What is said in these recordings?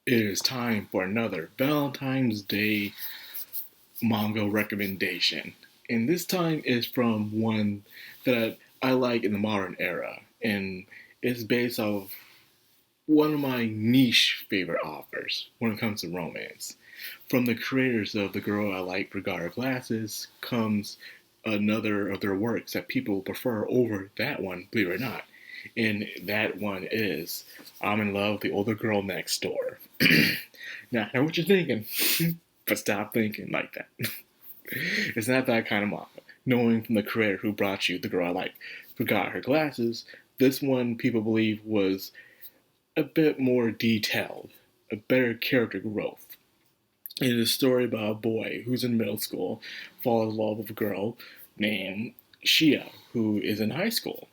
It is time for another Valentine's Day manga recommendation. And this time is from one that I like in the modern era. And it's based off one of my niche favorite authors when it comes to romance. From the creators of The Girl I Like Regard Her Glasses comes another of their works that people prefer over that one, believe it or not. And that one is I'm in Love with the Older Girl Next Door. Now, I know what you're thinking, but stop thinking like that. It's not that kind of manga. Knowing from the creator who brought you The Girl I Like Forgot Her Glasses, this one people believe was a bit more detailed, a better character growth. It is a story about a boy who's in middle school, falls in love with a girl named Shia, who is in high school.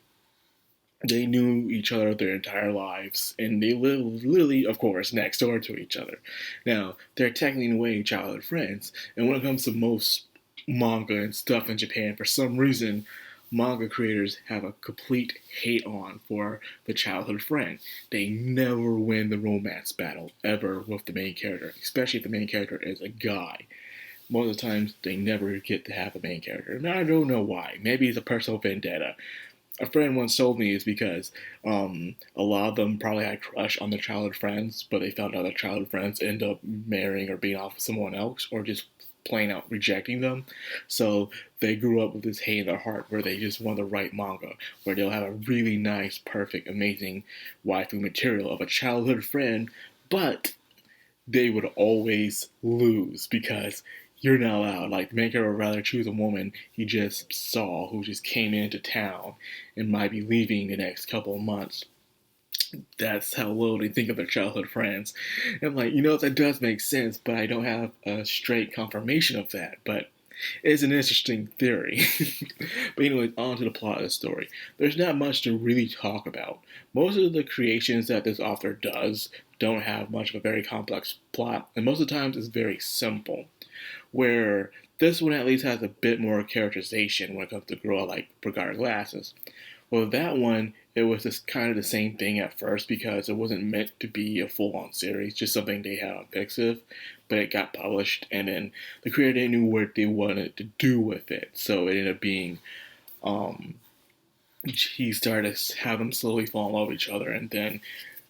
They knew each other their entire lives, and they live literally, of course, next door to each other. Now, they're technically in a way childhood friends, and when it comes to most manga and stuff in Japan, for some reason, manga creators have a complete hate on for the childhood friend. They never win the romance battle ever with the main character, especially if the main character is a guy. Most of the times, they never get to have a main character. And I don't know why. Maybe it's a personal vendetta. A friend once told me is because a lot of them probably had a crush on their childhood friends, but they found out their childhood friends end up marrying or being off with someone else, or just plain out rejecting them. So they grew up with this hate in their heart where they just want to write manga, where they'll have a really nice, perfect, amazing waifu material of a childhood friend, but they would always lose because you're not allowed. Like, the maker would rather choose a woman he just saw who just came into town and might be leaving the next couple of months. That's how low they think of their childhood friends. And I'm like, that does make sense, but I don't have a straight confirmation of that. But it's an interesting theory. But anyways, on to the plot of the story. There's not much to really talk about. Most of the creations that this author does don't have much of a very complex plot, and most of the times it's very simple. Where this one at least has a bit more characterization when it comes to Girl Like Regard Glasses. Well, that one, it was just kind of the same thing at first because it wasn't meant to be a full-on series, just something they had on Pixiv, but it got published, and then the creator knew what they wanted to do with it, so it ended up being, um, he started to have them slowly fall in love with each other, and then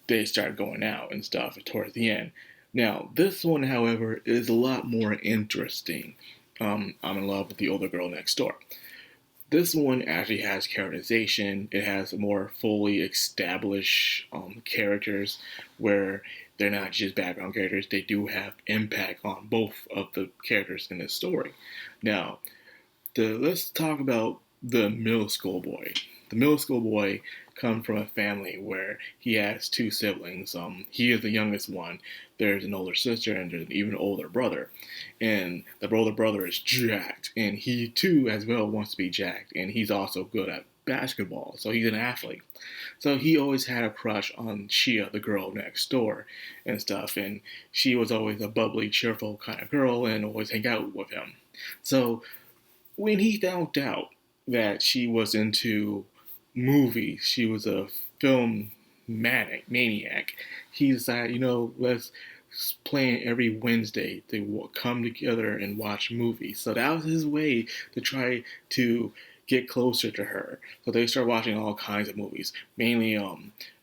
they started going out and stuff towards the end. Now, this one, however, is a lot more interesting. I'm in love with the older girl next door. This one actually has characterization. It has more fully established characters where they're not just background characters. They do have impact on both of the characters in this story. Now, let's talk about the middle school boy. The middle school boy comes from a family where he has two siblings. He is the youngest one. There's an older sister and there's an even older brother. And the older brother is jacked, and he too, as well, wants to be jacked. And he's also good at basketball, so he's an athlete. So he always had a crush on Shia, the girl next door, and stuff. And she was always a bubbly, cheerful kind of girl, and always hang out with him. So when he found out that she was into movies, she was a film maniac, he decided, let's plan every Wednesday to come together and watch movies. So that was his way to try to get closer to her. So they start watching all kinds of movies, mainly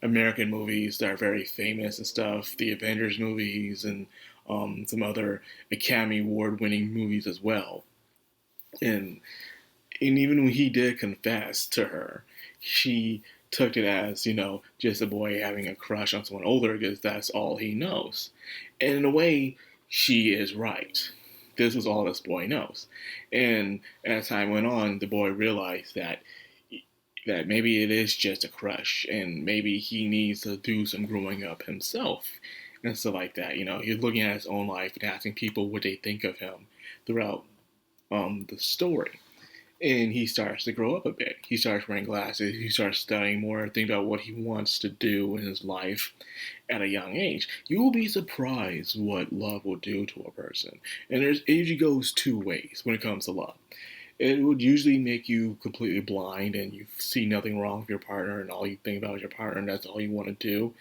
American movies that are very famous and stuff, the Avengers movies, and some other Academy Award winning movies as well. And even when he did confess to her, she took it as, just a boy having a crush on someone older because that's all he knows. And in a way, she is right. This was all this boy knows. And as time went on, the boy realized that maybe it is just a crush and maybe he needs to do some growing up himself and stuff like that. He's looking at his own life and asking people what they think of him throughout the story. And he starts to grow up a bit. He starts wearing glasses. He starts studying more, thinking about what he wants to do in his life at a young age. You will be surprised what love will do to a person. And it usually goes two ways when it comes to love. It would usually make you completely blind and you see nothing wrong with your partner and all you think about is your partner and that's all you want to do.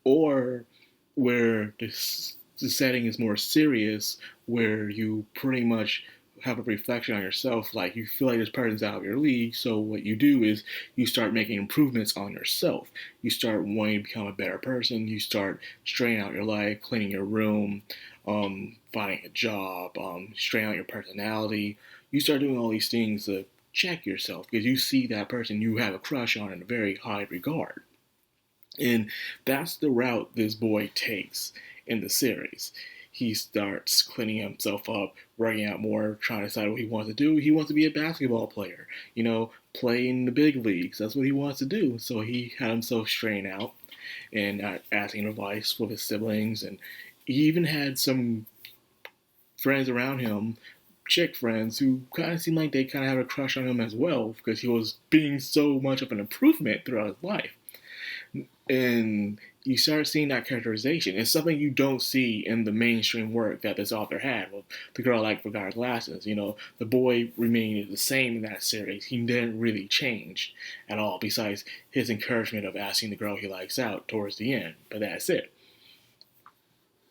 Or where the setting is more serious, where you pretty much have a reflection on yourself. Like, you feel like this person's out of your league, so what you do is you start making improvements on yourself. You start wanting to become a better person. You start straightening out your life, cleaning your room, finding a job, straightening out your personality. You start doing all these things to check yourself because you see that person you have a crush on in a very high regard. And that's the route this boy takes in the series. He starts cleaning himself up, working out more, trying to decide what he wants to do. He wants to be a basketball player, play in the big leagues. That's what he wants to do. So he had himself straighten out and asking advice with his siblings. And he even had some friends around him, chick friends, who kind of seemed like they kind of had a crush on him as well because he was being so much of an improvement throughout his life. And you start seeing that characterization. It's something you don't see in the mainstream work that this author had with The Girl Like Forgot Glasses. The boy remained the same in that series. He didn't really change at all, besides his encouragement of asking the girl he likes out towards the end. But that's it.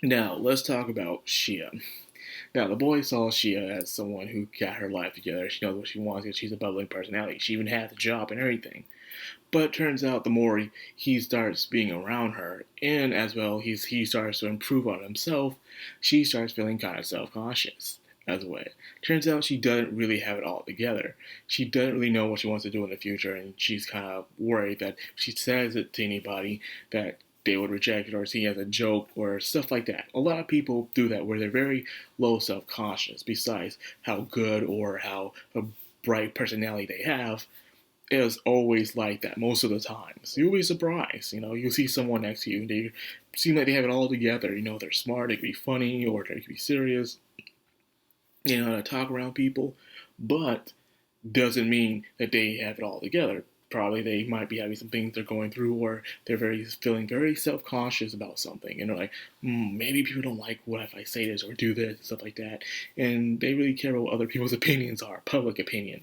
Now, let's talk about Shia. Now, the boy saw Shia as someone who got her life together. She knows what she wants because she's a bubbling personality. She even had the job and everything. But it turns out the more he starts being around her, and as well he starts to improve on himself, she starts feeling kind of self-conscious as well. Turns out she doesn't really have it all together. She doesn't really know what she wants to do in the future, and she's kind of worried that if she says it to anybody that they would reject it or see it as a joke or stuff like that. A lot of people do that where they're very low self-conscious, besides how good or how a bright personality they have. It is always like that most of the times. You'll be surprised. You'll see someone next to you, they seem like they have it all together. They're smart, they can be funny, or they can be serious. They know how to talk around people, but doesn't mean that they have it all together. Probably they might be having some things they're going through, or they're feeling very self-conscious about something, and they're like, maybe people don't like what if I say this or do this and stuff like that, and they really care about what other people's opinions are, public opinion.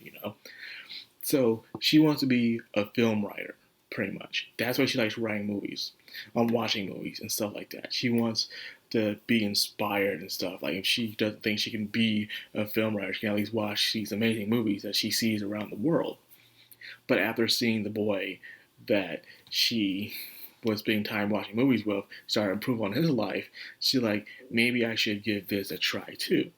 So she wants to be a film writer, pretty much. That's why she likes writing movies, watching movies and stuff like that. She wants to be inspired and stuff. Like, if she doesn't think she can be a film writer, she can at least watch these amazing movies that she sees around the world. But after seeing the boy that she was spending time watching movies with start to improve on his life, she's like, maybe I should give this a try too.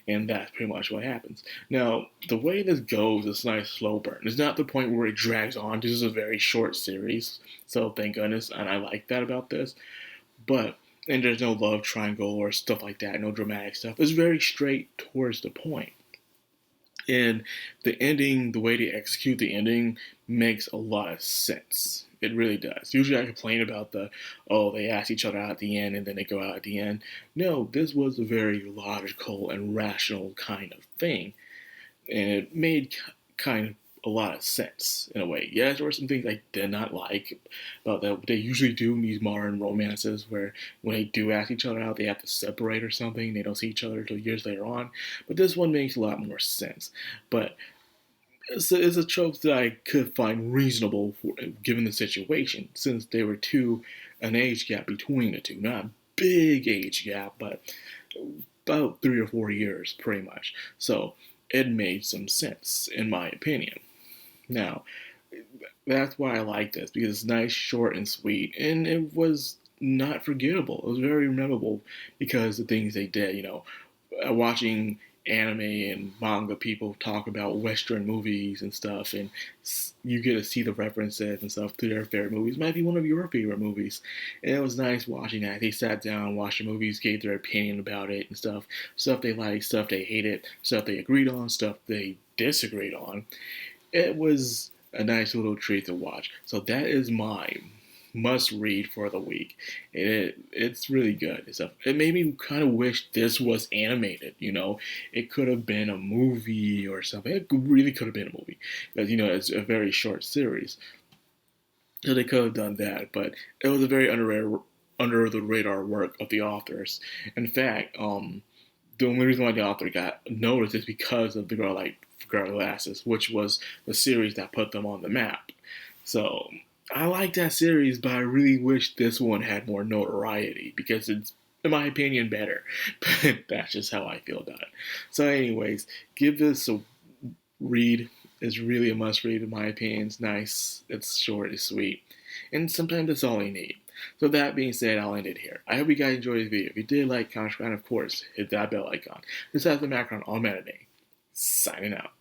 And that's pretty much what happens. Now, the way this goes is a nice slow burn. It's not the point where it drags on. This is a very short series, so thank goodness, and I like that about this. And there's no love triangle or stuff like that, no dramatic stuff. It's very straight towards the point. And the ending, the way they execute the ending, makes a lot of sense. It really does. Usually I complain about they ask each other out at the end and then they go out at the end. No, this was a very logical and rational kind of thing. And it made kind of a lot of sense in a way. Yes, there were some things I did not like about that. They usually do in these modern romances where when they do ask each other out, they have to separate or something. They don't see each other until years later on. But this one makes a lot more sense. But it's a trope that I could find reasonable given the situation, since there were an age gap between the two. Not a big age gap, but about 3 or 4 years, pretty much. So it made some sense, in my opinion. Now, that's why I like this, because it's nice, short, and sweet, and it was not forgettable. It was very memorable because the things they did, watching anime and manga people talk about Western movies and stuff, and you get to see the references and stuff to their favorite movies. Might be one of your favorite movies, and it was nice watching that. They sat down, watched the movies, gave their opinion about it and stuff they liked, stuff they hated, stuff they agreed on, stuff they disagreed on. It was a nice little treat to watch. So that is my must read for the week. It's really good. It made me kind of wish this was animated. It could have been a movie or something. It really could have been a movie because it's a very short series, so they could have done that. But it was a very under the radar work of the authors. In fact, the only reason why the author got noticed is because of The Girl Like Forgot Glasses, which was the series that put them on the map. So I like that series, but I really wish this one had more notoriety because it's, in my opinion, better. But that's just how I feel about it. So, anyways, give this a read. It's really a must read, in my opinion. It's nice, it's short, it's sweet, and sometimes that's all you need. So, that being said, I'll end it here. I hope you guys enjoyed this video. If you did like, comment, subscribe, and of course, hit that bell icon. This has the Madcrown on Meta Day. Signing out.